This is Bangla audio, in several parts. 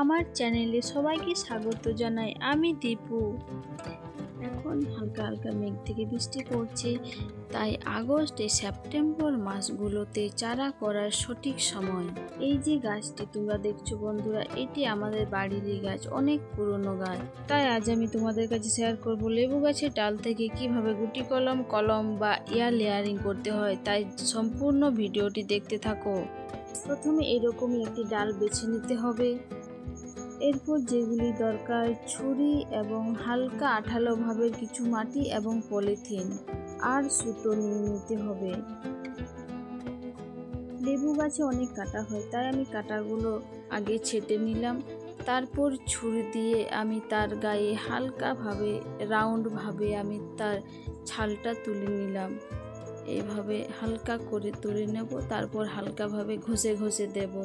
আমার চ্যানেলে সবাইকে স্বাগত জানাই। আমি দীপু। এখন হালকা হালকা মেঘ থেকে বৃষ্টি পড়ছে, তাই আগস্ট সেপ্টেম্বর মাসগুলোতে চারা করার সঠিক সময়। এই যে গাছটি তোমরা দেখছো বন্ধুরা, এটি আমাদের বাড়িরই গাছ, অনেক পুরনো গাছ। তাই আজ আমি তোমাদের কাছে শেয়ার করব লেবু গাছের ডাল থেকে কিভাবে গুটি কলম বা এয়ার লেয়ারিং করতে হয়। তাই সম্পূর্ণ ভিডিওটি দেখতে থাকো। প্রথমে এরকমই একটি ডাল বেছে নিতে হবে। এরপর যেগুলি দরকার, ছুরি এবং হালকা আঠালো ভাবের কিছু মাটি এবং পলিথিন আর সুতো নিয়ে নিতে হবে। লেবু গাছে অনেক কাঁটা হয়, তাই আমি কাঁটাগুলো আগে ছেটে নিলাম। তারপর ছুরি দিয়ে আমি তার গায়ে হালকাভাবে রাউন্ডভাবে আমি তার ছালটা তুলে নিলাম। এইভাবে হালকা করে তুলে নেব, তারপর হালকাভাবে ঘষে ঘষে দেব।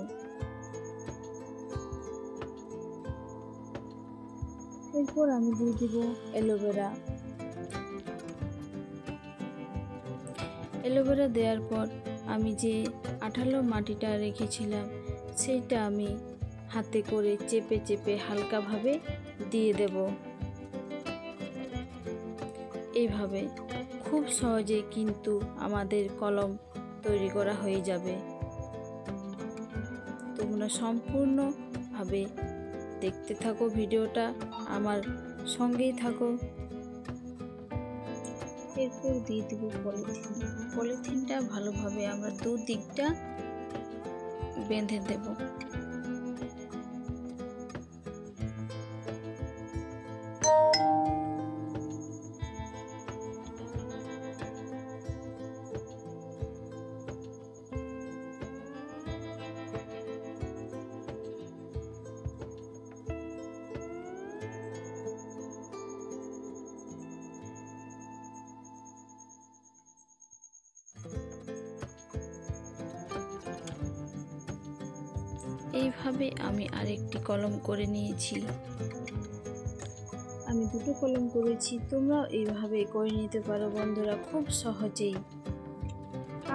এরপর আমি দিয়ে দিব অ্যালোভেরা দেওয়ার পর আমি যে আঠালো মাটিটা রেখেছিলাম সেইটা আমি হাতে করে চেপে চেপে হালকাভাবে দিয়ে দেব। এইভাবে খুব সহজে কিন্তু আমাদের কলম তৈরি করা হয়ে যাবে। তোমরা সম্পূর্ণভাবে দেখতে থাকো ভিডিওটা, আমার সঙ্গেই থাকো। এরপর দিয়ে দিব পলিথিনটা ভালোভাবে আমরা দুদিকটা বেঁধে দেব। এইভাবে আমি আরেকটি কলম করে নিয়েছি। আমি দুটো কলম করেছি, তোমরাও এইভাবে করে নিতে পারো বন্ধুরা, খুব সহজেই।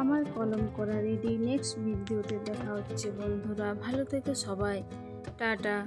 আমার কলম করা রেডি। নেক্সট ভিডিওতে দেখা হচ্ছে বন্ধুরা। ভালো থেকো সবাই, টাটা।